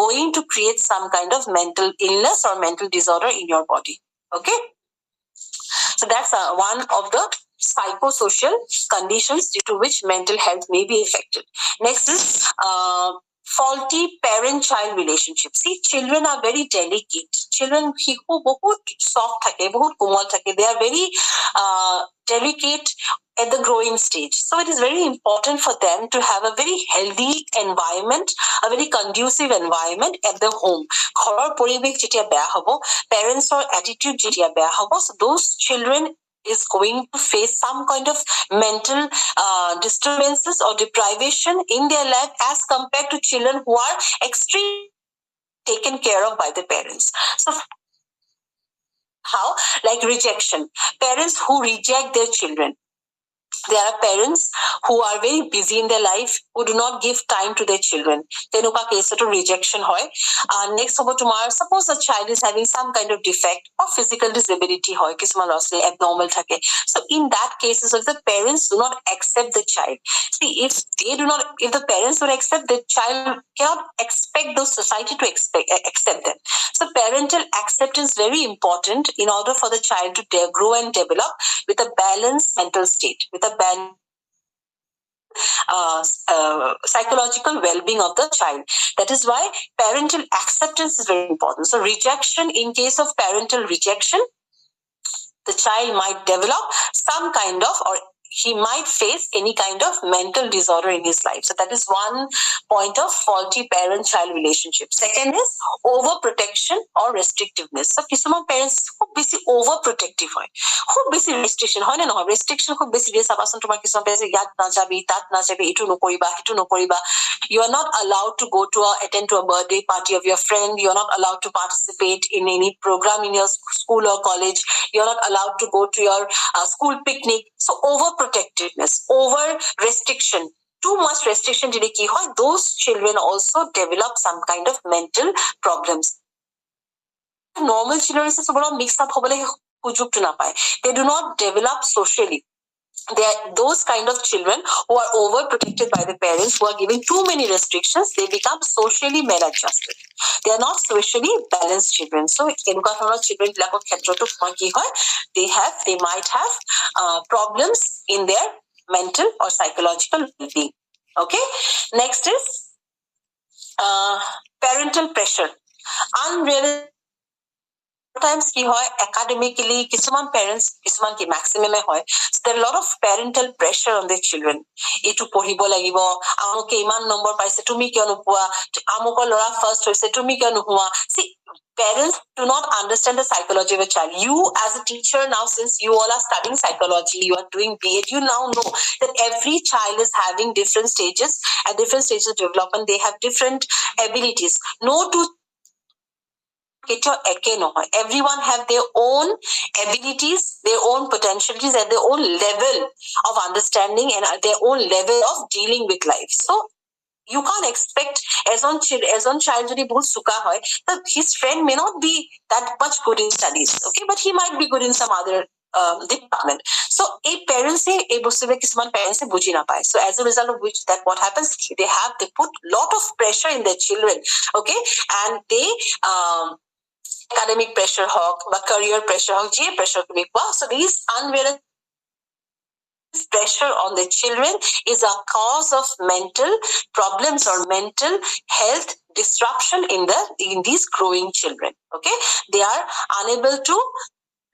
going to create some kind of mental illness or mental disorder in your body. Okay, so that's one of the psychosocial conditions due to which mental health may be affected. Next is faulty parent-child relationship. See, children are very delicate. Children শিশু বহুত soft থাকে, বহুত কোমল থাকে. They are very delicate at the growing stage. So it is very important for them to have a very healthy environment, a very conducive environment at the home. ঘৰৰ পৰিৱেশ যেতিয়া বেয়া হ'ব, parents-ৰ attitude যেতিয়া বেয়া হ'ব, so those children is going to face some kind of mental disturbances or deprivation in their life as compared to children who are extremely taken care of by the parents. So how? Like rejection. Parents who reject their children. There are parents who are very busy in their life, who do not give time to their children. Tenuka case to rejection hoy. Next hobo tomorrow, suppose a child is having some kind of defect or physical disability hoy, kisma losle abnormal thake. So in that cases, if the parents do not accept the child, see, if the parents would accept, the child cannot expect the society to accept them. So parental acceptance is very important in order for the child to grow and develop with a balanced mental state, with a psychological well-being of the child. That is why parental acceptance is very important. So rejection, in case of parental rejection, the child might develop some kind of, or he might face any kind of mental disorder in his life. So that is one point of faulty parent-child relationship. Second is overprotection or restrictiveness. So kisuma parents খুব বেশি overprotective হয়, খুব বেশি restriction হয় না নহয়, restriction খুব বেশি দিয়ে চাবাচোন তোমাৰ কিছুমান parents ইয়াত নাযাবি, তাত নাযাবি, এইটো নকৰিবা, সেইটো নকৰিবা. You are not allowed to go to attend to a birthday party of your friend. You are not allowed to participate in any program in your school or college. You are not allowed to go to your school picnic. So overprotectiveness, over restriction, too much restriction dile ki hoy, those children also develop some kind of mental problems. Normal children is sort of mix up hobole sujog to na paye. They do not develop socially. They are those kind of children who are overprotected by the parents, who are giving too many restrictions. They become socially maladjusted. They are not socially balanced children. So enuka dhoroner children bilakor khetroto ki hoy, they might have problems in their mental or psychological well-being. Okay, next is parental pressure. Unrealistic times ki hoy, academically kisuman parents, kisuman ki maximum hoy, so there are a lot of parental pressure on their children. Etu পঢ়িব লাগিব, amoke iman number paise tumi kyo nupua, amoko lora first hoise tumi kyo nuhua. See, parents do not understand the psychology of a child. You as a teacher now, since you all are studying psychology, you are doing B.Ed, you now know that every child is having different stages. At different stages of development, they have different abilities. No two everyone have their own abilities, their own potentialities, and their own level of understanding and their own level of dealing with life. So you can't expect as on child jodi bahut suka hoy, that his friend may not be that much good in studies, okay, but he might be good in some other department. So a parents say a bostuve kisman parents se buji na paye. So as a result of which, that what happens, they put lot of pressure in their children, okay, and they academic pressure hawk, but career pressure hawk, J pressure to be. So these unrealistic pressure on the children is a cause of mental problems or mental health disruption in these growing children. Okay, they are unable to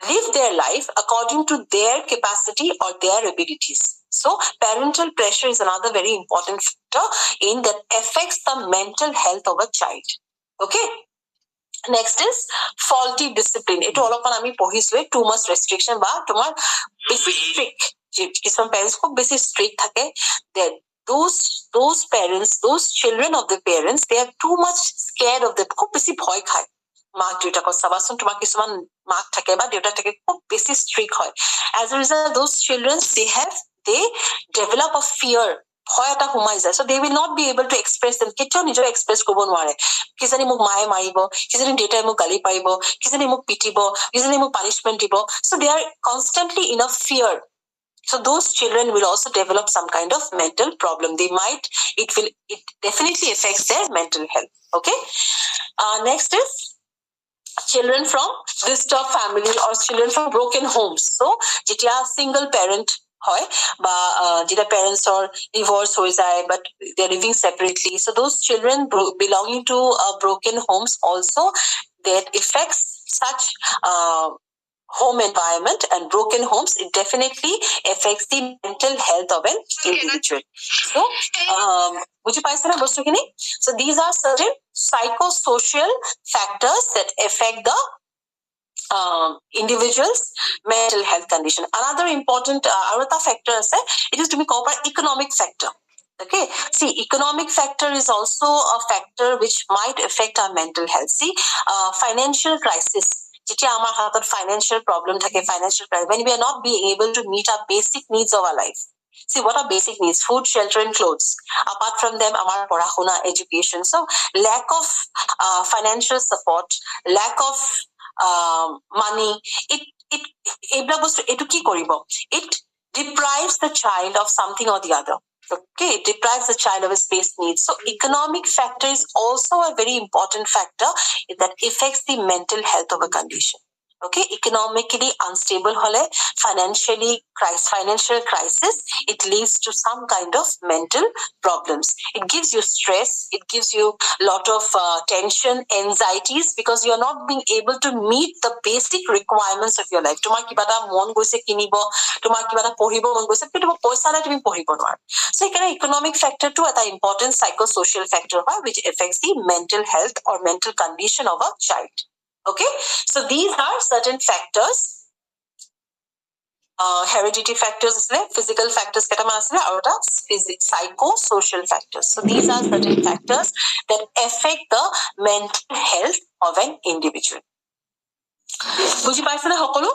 live their life according to their capacity or their abilities. So parental pressure is another very important factor in that affects the mental health of a child. Okay, next is faulty discipline. Eto olopan ami pohisle too much restriction ba tomar basic strict. Some parents khub basic strict thake. Then those parents, those children of the parents, they are too much scared of them. Khub basi bhoy khai. Mark deutakor sabason tomar kisuman mark thake ba deutak thake khub basi strict hoy. As a result, those children they develop a fear. So they will not be able to express them. Ketio nijo express kobo nware. Kisani muk mae maribo, kisani data muk gali paribo, kisani muk pitibo, kisani muk punishment dibo. So they are constantly in a fear. So those children will also develop some kind of mental problem. It definitely affects their mental health. Okay. Next is children from disturbed family or children from broken homes. So jetia single parent হয় বা যেটা পেৰেণ্টছৰ divorce হৈ যায় but they are living separately, so those children belonging to broken homes also, that affects such home environment and broken homes, it definitely affects the mental health of an individual. So বুজি পাইছে না বস্তুখিনি? So these are certain psychosocial factors that affect the individuals mental health condition. Another important arata factor is it is to be called economic factor. Okay, see, economic factor is also a factor which might affect our mental health. See, financial crisis, যেতিয়া আমাৰ হাতত financial problem থাকে, financial crisis, when we are not being able to meet our basic needs of our life. See, what are basic needs? Food, shelter, and clothes. Apart from them, our porahuna, education. So, lack of financial support, lack of money, it এইবিলাক বস্তু এইটো কি কৰিব? It deprives the child of something or the other. Okay, it deprives the child of his basic needs. So economic factor is also a very important factor that affects the mental health of a condition. Okay, economically unstable hole, financial crisis, it leads to some kind of mental problems. It gives you stress, it gives you a lot of tension, anxieties, because you are not being able to meet the basic requirements of your life. Tomar kiba ta mon goise kinibo, tomar kiba ta pohibo mon goise, কিন্তু পইচা নাই তুমি পঢ়িব নোৱাৰা. So economic factor too at an important psychosocial factor which affects the mental health or mental condition of a child. Okay, so these are certain factors. Hereditary factors, physical factors, psychosocial factors. So these are certain factors that affect the mental health of an individual. বুজি পাইছে না সকলো?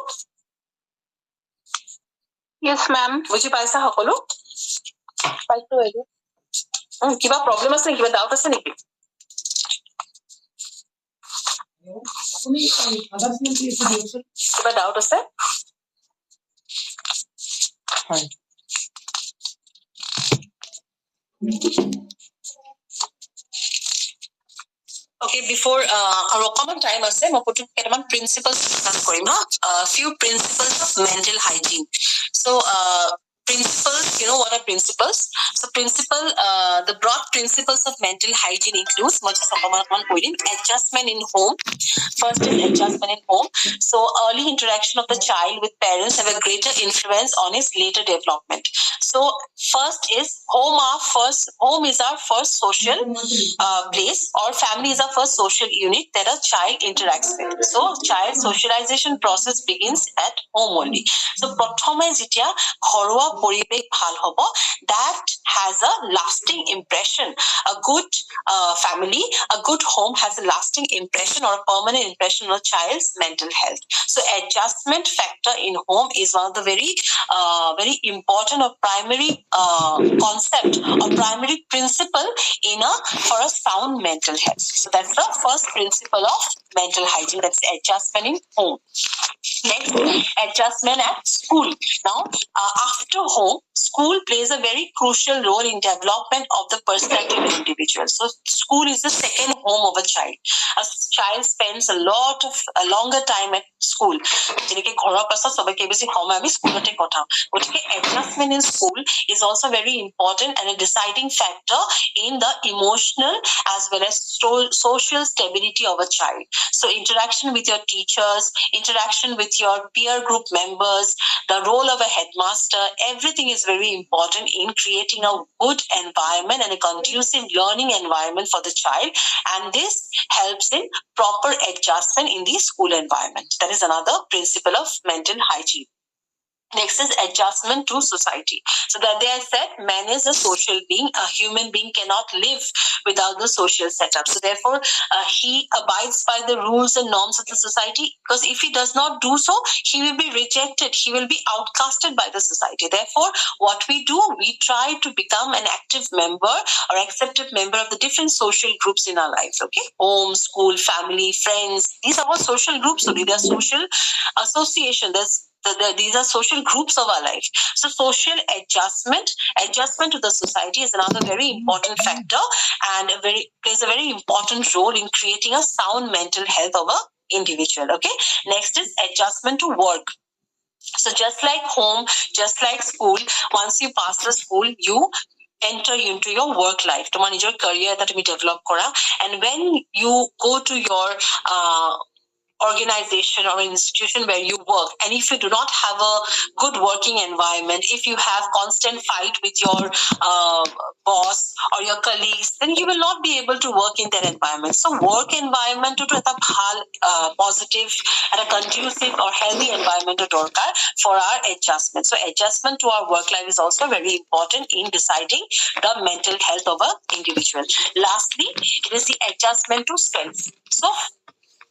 Yes, ma'am. বুজি পাইছা সকলো? পাইছো বাইদেউ। কিবা প্ৰব্লেম আছে নেকি? কিবা ডাউট আছে নেকি? কিবা ডাউট আছে? হয়। Okay, before our common time ase মই পটু কেটামান principles discuss Karim ha. Few principles of mental hygiene. So principles, you know what are principles? So the broad principles of mental hygiene includes adjustment in home. First is adjustment in home. So early interaction of the child with parents have a greater influence on his later development. So first is home is our first social place, or family is our first social unit that a child interacts with. So child socialization process begins at home only. So prothome jetia ghoroa poribesh bhal hobo, that has a lasting impression. A good family, a good home has a lasting impression or a permanent impression on a child's mental health. So adjustment factor in home is one of the very important or primary concept or primary principle for a sound mental health. So that's the first principle of mental hygiene, that's adjustment in home. Next, adjustment at school. Now, after home, school plays a very crucial role in development of the personality of the individual. So school is the second home of a child. A child spends a longer time at school. যেনেকে ঘৰৰ পাছত সবকে বেছি সময় আমি স্কুলতে কটাও। গতিকে adjustment in school is also very important and a deciding factor in the emotional as well as social stability of a child. So interaction with your teachers, interaction with your peer group members, the role of a headmaster, everything is very important in creating a good environment and a conducive learning environment for the child, and this helps in proper adjustment in the school environment. That is another principle of mental hygiene. Next is adjustment to society. So that they have said man is a social being. A human being cannot live without the social setup. So therefore, he abides by the rules and norms of the society, because if he does not do so, he will be rejected. He will be outcasted by the society. Therefore, what we do, we try to become an active member or accepted member of the different social groups in our lives. Okay, home, school, family, friends. These are all social groups. So these are social association. These are social groups of our life. So social adjustment to the society is another very important factor and plays a very important role in creating a sound mental health of an individual. Okay. Next is adjustment to work. So just like home, just like school, once you pass the school, you enter into your work life. Tomar nijor career eta tumi develop kora, and when you go to your organization or institution where you work, and if you do not have a good working environment, if you have constant fight with your boss or your colleagues, then you will not be able to work in that environment. So work environment to eta bhal positive and a conducive or healthy environment to dorkar for our adjustment. So adjustment to our work life is also very important in deciding the mental health of an individual. Lastly, it is the adjustment to self. So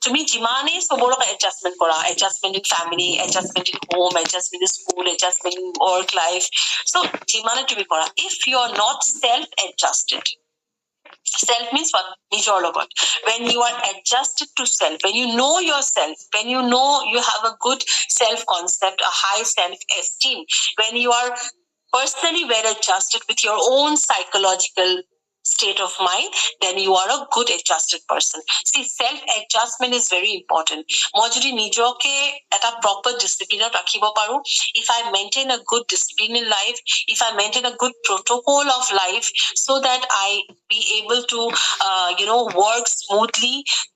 তুমি যিমানেই চবৰ adjustment কৰা, adjustment in family, adjustment in home, adjustment in school, adjustment in work life, so' যিমানে তুমি কৰা, if you are not self adjusted, self means what? Nijor logot. When you are adjusted to self, when you know yourself, when you know you have a good self-concept, a high self-esteem, when you are personally well adjusted with your own psychological state of mind, then you are a good adjusted person. See, self-adjustment is very important. Moi jodi nijoke eta proper discipline rakhibo paru, if I maintain a good discipline in life, if I maintain a good protocol of life, so that I be able to work smoothly,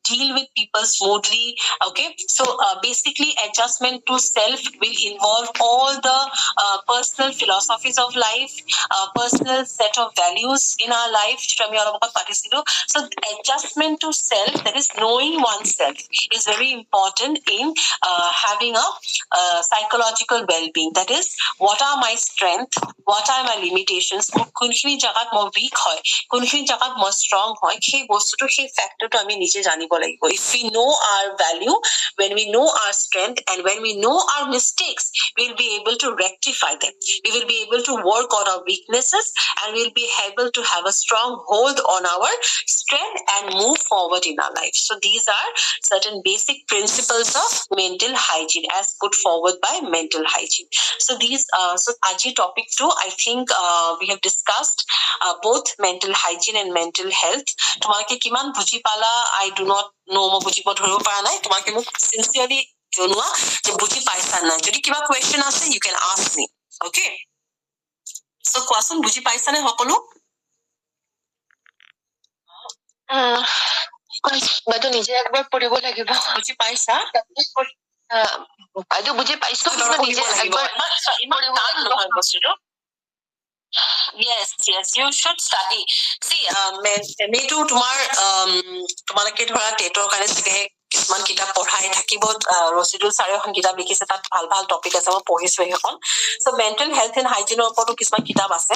deal with people smoothly. Okay, so basically adjustment to self will involve all the personal philosophies of life, personal set of values in our life. So adjustment to self, that is knowing oneself, is very important in having a psychological well-being. That is, what are my strengths, what are my limitations, কোনখিনি জায়গাত মই weak হয়, কোনখিনি জায়গাত মই strong হয়, সেই বস্তুটো, সেই ফ্যাক্টৰটো আমি নিজে জানিব লাগিব. If we know our value, when we know our strength, and when we know our mistakes, we'll be able to rectify them. We will be able to work on our weaknesses, and we'll be able to have a strong hold on our strength and move forward in our life. So these are certain basic principles of mental hygiene as put forward by mental hygiene. So these so aji topic 2, I think we have discussed both mental hygiene and mental health. Tomake kiman buji pala, I do not know mo buji dhoribo para nai. Tomake muk sincerely jonua je buji paisa na. Jodi kiba question ase, you can ask me. Okay, so koason buji paisa ne hokolo? বাইদেউ নিজে একবার পড়িব লাগিব। বুজি পাইছা? বাইদেউ বুজি পাইছো, নিজে একবার বস্তুটো। Yes, you should study. See, মেটো তোমাৰ তোমালোকে ধৰা টেটৰ কাৰণে চাগে কিছুমান কিতাপ পঢ়াই থাকিব। ৰচিদুল ছাৰে এখন কিতাপ লিখিছে, তাত ভাল ভাল টপিক আছে, মই পঢ়িছো সেইখন। চ' মেণ্টেল হেল্থ এণ্ড হাইজিনৰ ওপৰতো কিছুমান কিতাপ আছে,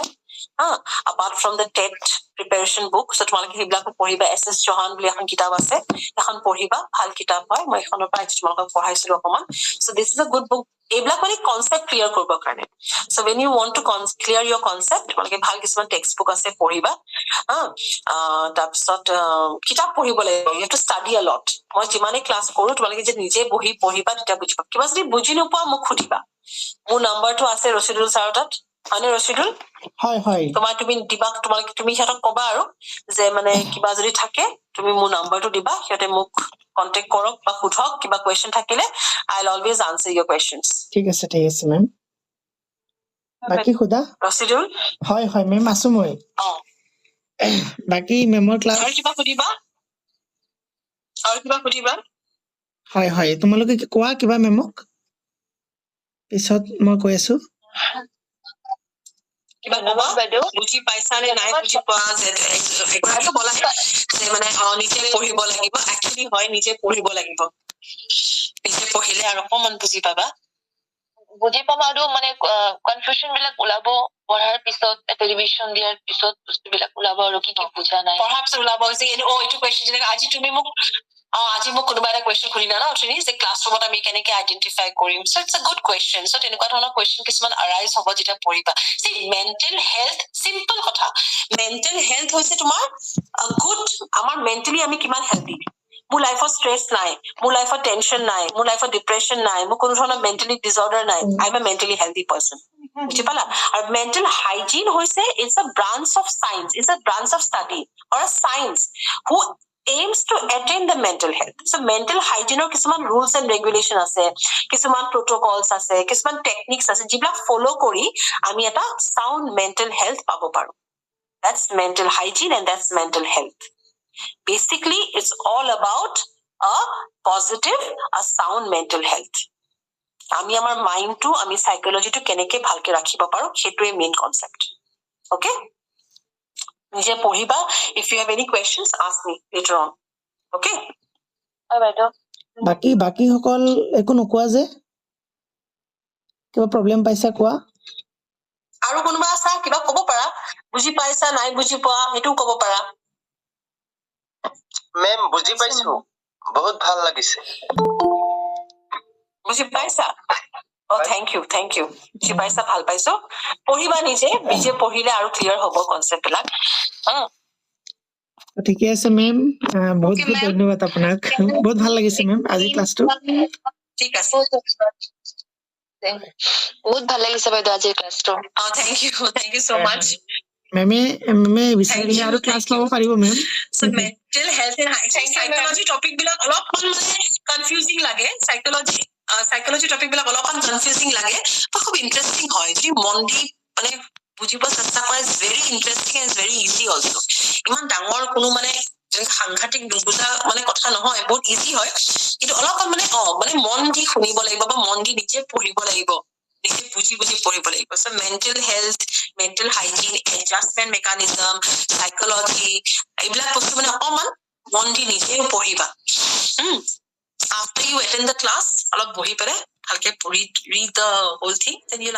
apart from the TET preparation book. So তোমালোকে সেইবিলাকো পঢ়িবা। SS চৌহান বুলি এখন কিতাপ আছে, এখন পঢ়িবা, ভাল কিতাপ হয়, মই এখনৰ পৰা তোমালোকক পঢ়াইছিলো অকমান। So this is a good book. এইবিলাক মানে কনচেপ্ট ক্লিয়াৰ কৰিবৰ কাৰণে। So when you want to clear your concept, তোমালোকে ভাল কিছুমান টেক্সট বুক আছে, পঢ়িবা। তাৰপিছত কিতাপ পঢ়িব লাগিব, you have to study a lot. মই যিমানে ক্লাছ কৰো, তোমালোকে যে নিজে বহি পঢ়িবা, তেতিয়া বুজিবা। কিবা যদি বুজি নোপোৱা মোক সুধিবা। মোৰ নাম্বাৰটো আছে ৰচিদুল ছাৰৰ তাত, হয়নে ৰচিদুল? হয় হয়। তুমি দিবা, তোমালোকে তুমি সিহঁতক কবা আৰু যে মানে কিবা যদি থাকে তুমি মোৰ নাম্বাৰটো দিবা, সিহঁতে মোক কন্টেক্ট কৰক বা সোধক, কিবা কুৱেশ্যন থাকিলে I'll always answer your questions. ঠিক আছে মেম। বাকি খুদা ৰচিদুল? হয় হয় মেম, আছো মই। বাকি মেমৰ ক্লাছ আৰু কিবা সুধিবা? হয় হয়, তোমালোকে কোৱা কিবা মেমক, পিছত মই কৈ আছো। কিবা কবা? বুজি পাইছা নে নাই বুজি পোৱা? এগৰাকী বলা যে মানে নিজে পঢ়িব লাগিব। একচুৱেলি হয়, নিজে পঢ়িব লাগিব। নিজে পঢ়িলে আৰু অকমান বুজি পাবা। বুজি পাম আৰু মানে কনফিউজন বিলাক ওলাব, পঢ়াৰ পিছত টেলিভিশ্যন দিয়াৰ পিছত বস্তুবিলাক ওলাব আৰু কি কি বুজা নাই। Perhaps ওলাব যে এইটো কুৱেশ্যন, যেনেকে আজি তুমি মোক আজি মোক কোনোবা এটা কুৱেশ্যন সুধিলা ন অথনি, যে ক্লাছৰুমত আমি কেনেকে আইডেন্টিফাই কৰিম। চ' ইটছ আ গুড কুৱেশ্যন। চ' তেনেকুৱা ধৰণৰ কুৱেশ্যন কিছুমান আৰাইজ হ'ব যেতিয়া পঢ়িবা। চি, মেণ্টেল হেল্থ চিম্পল কথা। মেণ্টেল হেল্থ হৈছে তোমাৰ গুড, আমাৰ মেণ্টেলি আমি কিমান হেল্থি। মোৰ লাইফত ষ্ট্ৰেছ নাই, মোৰ লাইফত টেনশ্যন নাই, মোৰ লাইফত ডিপ্ৰেশ্যন নাই, মোৰ কোনো ধৰণৰ মেণ্টেলি ডিজৰ্ডাৰ নাই। I am a mentally healthy person. বুজি পালা? আৰু মেণ্টেল হাইজিন হৈছে it's a branch of science, it's a branch of study or a science who aims to attain the mental health. So mental hygiene or কিছুমান rules and regulation আছে, কিছুমান protocols আছে, কিছুমান techniques আছে, যিবিলাক follow কৰি আমি এটা sound mental health পাব পাৰো. That's mental hygiene and that's mental health. Basically, it's all about a positive, a sound mental health. আমি আমাৰ মাইণ্ডটো আমি সাইকোলজিটো কেনেকে ভালকে ৰাখিব পাৰো সেইটোৱে মেইন কনসেপ্ট. Okay? নিজে পঢ়িবা. If you have any questions, ask me later on. Okay? বাইদেউ বাকী সকল একো নোকোৱা যে কিবা প্ৰব্লেম পাইছা কোৱা আৰু কোনোবা আছা কিবা ক'ব পাৰা বুজি পাইছা নাই বুজি পোৱা সেইটো ক'ব পাৰা মেম বুজি পাইছো বহুত ভাল লাগিছে বুজি পাইছা thank you বুজি পাইছা ভাল পাইছো পঢ়িবা নিজে পঢ়িলে আৰু ক্লিয়াৰ হ'ব কনসেপ্ট বিলাক ঠিকে আছে মেম বহুত Okay, বহুত ma'am. ধন্যবাদ আপোনাক বহুত ভাল লাগিছে মেম আজি ক্লাছটো ঠিক আছে বহুত ভাল লাগিছে বাইদেউ আজিৰ ক্লাছটো thank you so much মেমে বিচাৰিলে আৰু ক্লাছ ল'ব পাৰিব মেম So mental health and psychology topic বিলাক অলপমান মানে confusing লাগে psychology topic বিলাক অলপমান confusing লাগে but খুব interesting হয় যদি মন দি মানে বুজিব চেষ্টা কৰে is very interesting and very easy also ইমান ডাঙৰ কোনো মানে সাংঘাতিক নুবুজা মানে কথা নহয় বহুত ইজি হয় কিন্তু অলপমান মানে মানে মন দি শুনিব লাগিব বা মন দি নিজে পঢ়িব লাগিব নিজে বুজি পঢ়িব লাগিব so mental health mental hygiene adjustment mechanism psychology এইবিলাক বস্তু মানে অকমান মন দি নিজে পঢ়িবা after you attend the class অলপ বহি পেলাই ভালকে read the whole thing then you